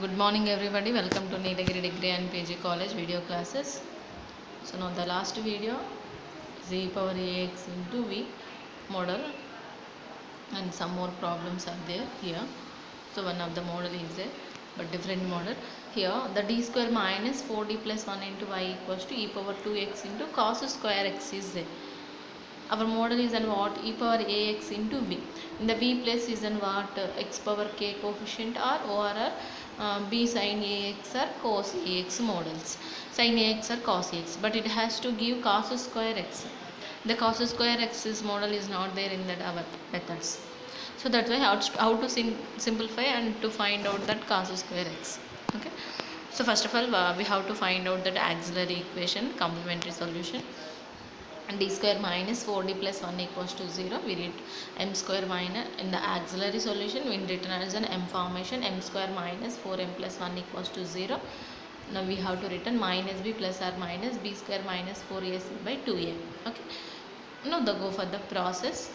Good morning everybody, welcome to Nilagiri Degree and PG College video classes. So now the last video is e power ax into v model and some more problems are there here. So one of the model is there but different model. Here the d square minus 4d plus 1 into y equals to e power 2x into cos square x is there. Our model is an what? E power ax into v. In the v place is an what? X power k coefficient or b sin ax or cos ax models. Sin ax or cos ax, but it has to give cos square x. The cos square x model is not there in that our methods. So that's why how to simplify and to find out that cos square x. Okay. So first of all, we have to find out that auxiliary equation complementary solution. D square minus 4d plus 1 equals to 0. We read m square minus, in the auxiliary solution we written as an m formation, m square minus 4m plus 1 equals to 0. Now we have to written minus b plus or minus b square minus 4ac by 2a. Okay. Now go for the process.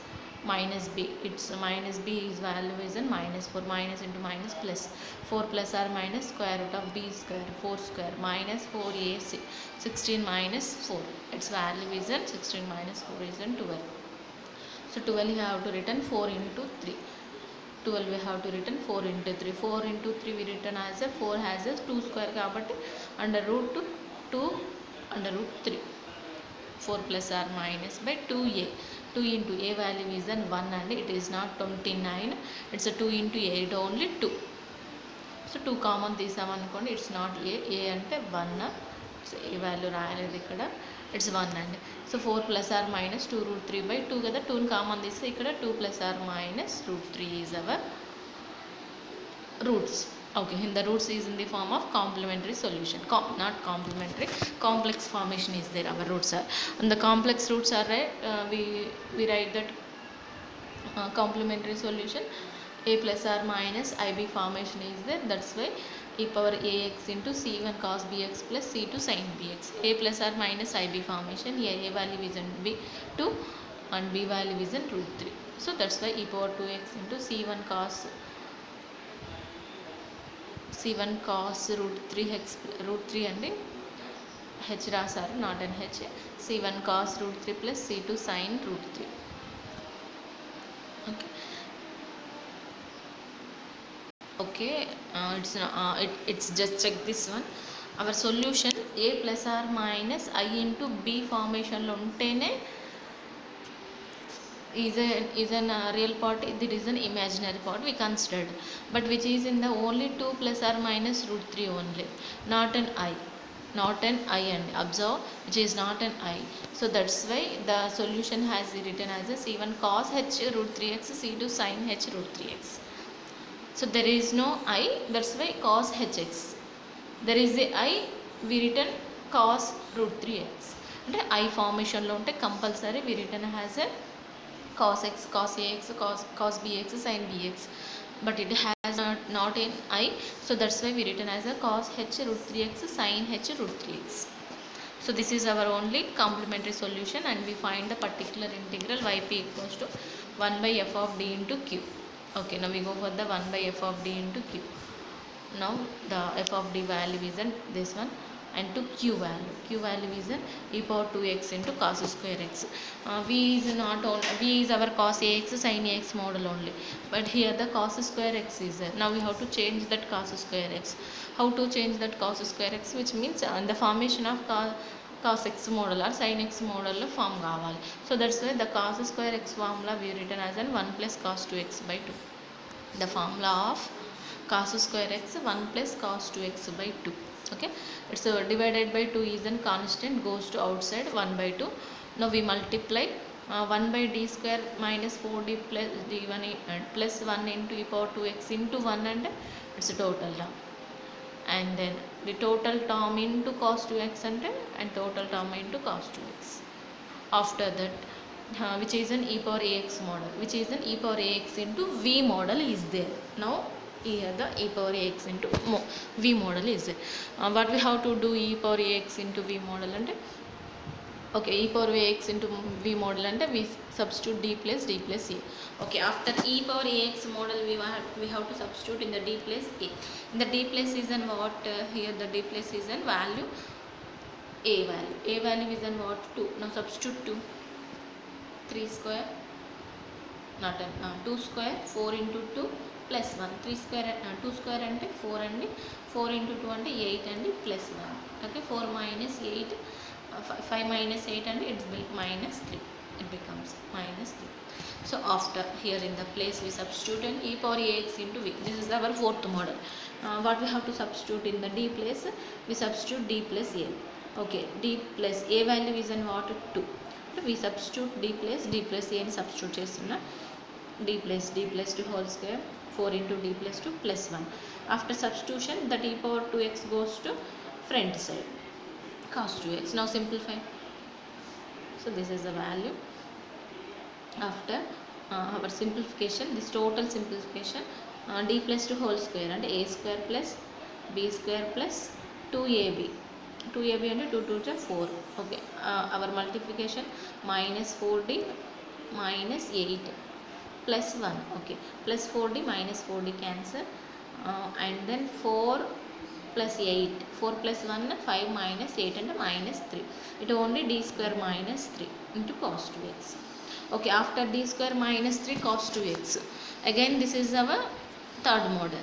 Minus b, its minus b is value is in minus 4, minus into minus plus 4 plus or minus square root of b square 4 square minus 4ac 16 minus 4, its value is in 16 minus 4 is in 12. So 12 you have to written 4 into 3, 12 we have to written 4 into 3, 4 into 3 we written as a 4 has a 2 square kabatti under root 2 under root 3, 4 plus or minus by 2a. 2 into a value is an 1 and it is not 29, it's a 2 into a, it only 2. So 2 common తీసామనుకోండి, it's not a అంటే 1. So ఏ value రాయలేదు ఇక్కడ, it's 1 అండి. So 4 plus or minus 2 root 3 by 2 కదా, 2ని common తీస్తే ఇక్కడ 2 plus or minus root 3 is our roots. Okay, in the roots is in the form of complementary solution, not complementary, complex formation is there. Our roots are, and the complex roots are right, we write that complementary solution a plus or minus ib formation is there. That's why e power ax into c1 cos bx plus c2 sin bx. A plus or minus ib formation, a value is in b2 and b value is in root 3. So that's why e power 2x into c1 cos root 3 అండి, h రాసారు not an h, c1 cos root 3 plus c2 sin root 3. Okay, it's just check this one. Our solution a plus or minus I into b formation లో ఉంటేనే is an real part, it is an imaginary part we considered, but which is in the only 2 plus or minus root 3 only, not an I and observe, which is not an I. So that's why the solution has written as a c1 cos h root 3x c2 sin h root 3x. So there is no I, that's why cos hx. There is a I, we written cos root 3x. అంటే I formation లో ఉంటే compulsory we written has a cos x, cos ax, cos bx, sin bx, but it has not in I, so that's why we written as a cos h root 3x sin h root 3x. So this is our only complementary solution, and we find the particular integral yp equals to 1 by f of d into q. Okay, now we go for the 1 by f of d into q. Now the f of d value is in this one, and to q value is in e power 2x into cos square x. V is not on, v is our cos ax sin ax model only, but here the cos square x is there. Now we have to change that cos square x. How to change that cos square x, which means the formation of cos x model or sin x model form కావాలి. So that's why the cos square x formula we written as an 1 plus cos 2x by 2. The formula of cos square x 1 plus cos 2x by 2. Okay, it's divided by 2 is a constant, goes to outside 1 by 2. Now we multiply 1 by d square minus 4d plus d1 plus 1 into e power 2x into 1, and it's a total term, and then the total term into cos 2x and total term into cos 2x. After that which is an e power ax model, which is an e power ax into v model is there. Now here the e power ax into v model is there. What we have to do e power ax into v model, and Okay, e power ax into v model and we substitute d plus a. Okay, after e power ax model we have to substitute in the d plus a. In the d plus is an what? Here the d plus is an value, a value is an what? 2. Now substitute 2, 3 square, not 2 square, 4 into 2 plus 1, 3 square 2 square and 4 and 4 into 2 and 8 and plus 1. Okay, 4 minus 8, 5 minus 8 and it's minus 3, it becomes minus 3. So after here in the place we substitute an e power ax into v. This is our fourth model. What we have to substitute in the d place? We substitute d plus a. Okay, d plus a value is an what? 2. We substitute d plus a అని substitute చేస్తున్నా. d plus 2 whole square, 4 into d plus 2 plus 1. After substitution, the e power 2x goes to front side, cos 2x. Now simplify. So this is the value. After our simplification, this total simplification, d plus 2 whole square and a square plus b square plus 2ab. 2ab and 2 2 is 4. Okay, our multiplication minus 4d minus 8 plus 1. Okay, plus 4d minus 4d cancel, and then 4 plus 8, 4 plus 1 5 minus 8 and minus 3. It only d square minus 3 into cos 2x. Okay, after d square minus 3 cos 2x, again this is our third model.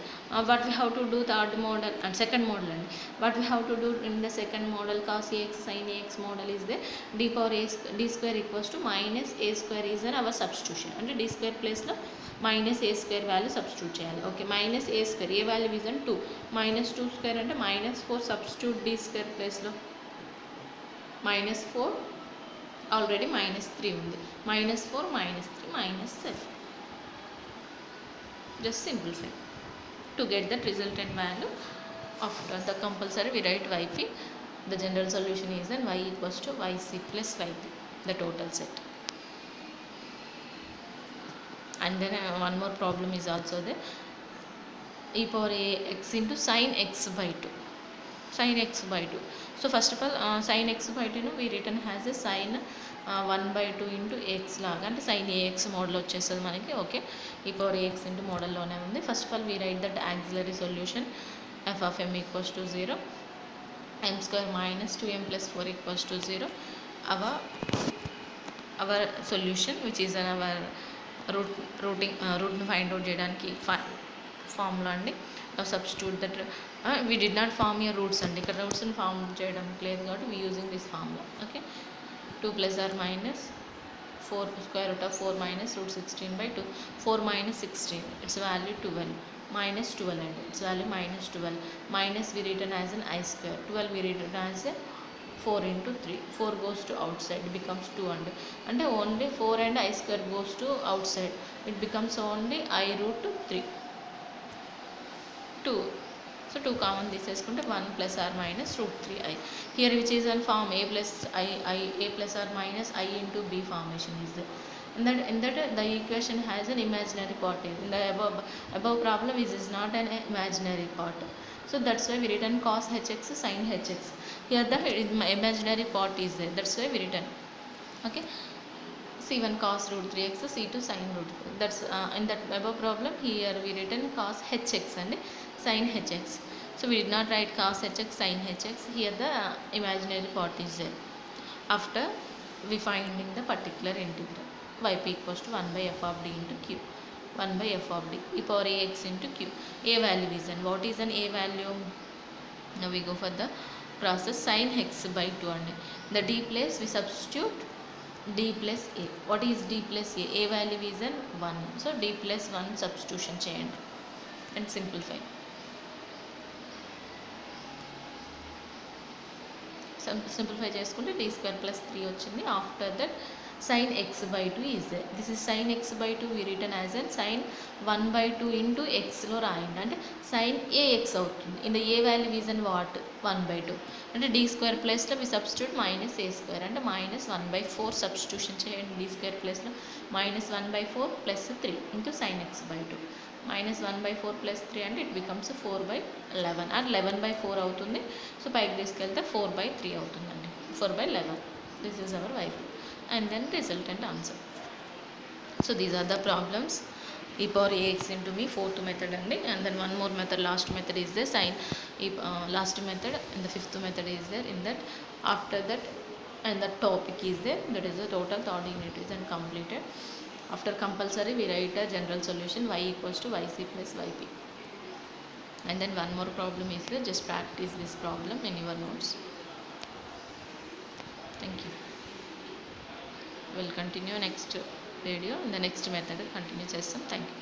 What we have to do third model and second model, and what we have to do in the second model, cos ax sin ax model is the d power x d square equals to minus a square is our substitution, and d square place lo minus a square value substitute cheyali. Okay, minus a square a value is 2, minus 2 square and minus 4 substitute d square place lo minus 4, already minus 3 ఉంది, minus 4 minus 3 minus 7. Just simplify to get that resultant value. After the compulsory we write yp. The general solution is then y equals to yc plus yp, the total set. And then one more problem is also there, e power ax into sin x by 2, sin x by 2. So first of all, sin x by 2 we written has a sin 1 by 2 into x లాగా, అంటే sin ax model వచ్చేస్తుంది మనకి. Okay, e power ax into మోడల్లోనే ఉంది. First of all we write that auxiliary solution f of m equals to 0, m square minus 2m plus 4 equals to 0. our solution which is our రూట్ని find out చేయడానికి formula అండి. Substitute that we did not form your roots అండి, ఇక్కడ రూట్స్ని form చేయడానికి లేదు కాబట్టి we using this formula. Okay, 2 plus or minus 4 square root of 4 minus root 16 by 2, 4 minus 16 its value 12, minus 12 and its value minus 12, minus we written as an I square, 12 we written as a 4 into 3, 4 goes to outside, it becomes 2 and only 4 and I square goes to outside, it becomes only I root 3, 2. So 2 common తీసేసుకుంటే 1 plus or minus root 3i. Here which is on form a plus I a plus or minus I into b formation is there. In that the equation has an imaginary part. In the above problem is not an imaginary part. So that's why we written cos hx sin hx. Here the imaginary part is there. That's why we written. Okay. C1 cos root 3x, C2 sin root 3. That's in that above problem here we written cos hx and sin hx. So we did not write cos hx sin hx. Here the imaginary part is there. After we finding the particular integral, yp equals to 1 by f of d into q, 1 by f of d e power ax into q. A value is an, what is an a value? Now we go for the process sin x by 2 and the d place we substitute d plus a. What is d plus a? A value is an 1, so d plus 1 substitution చేయండి and simplify. Simplify చేసుకుంటే d square plus 3 వచ్చింది. After that sin x by 2 is there. This is sin x by 2 we written as an sin 1 by 2 into x లో రాయండి, అంటే sin ax అవుతుంది. In the a value is an what? 1 by 2 అంటే d square place లో we substitute minus a square అంటే minus 1 by 4 substitution చేయండి. d square place లో minus 1 by 4 plus 3 into sin x by 2, minus 1 by 4 plus 3 and it becomes 4 by 11 and 11 by 4 అవుతుంది. So పైకి తీసుకెళ్తే 4 by 3 అవుతుందండి, 4 by 11. This is our yp, and then resultant answer. So these are the problems. E power ax into me, fourth method andi, and then one more method, last method is there, sign last method, and the fifth method is there. In that, after that, and the topic is there, that is the total third unit is then completed. After compulsory we write a general solution, y equals to yc plus yp, and then one more problem is there, just practice this problem in your notes. Thank you. We'll continue next video, in the next method continue చేస్తాం. Thank you.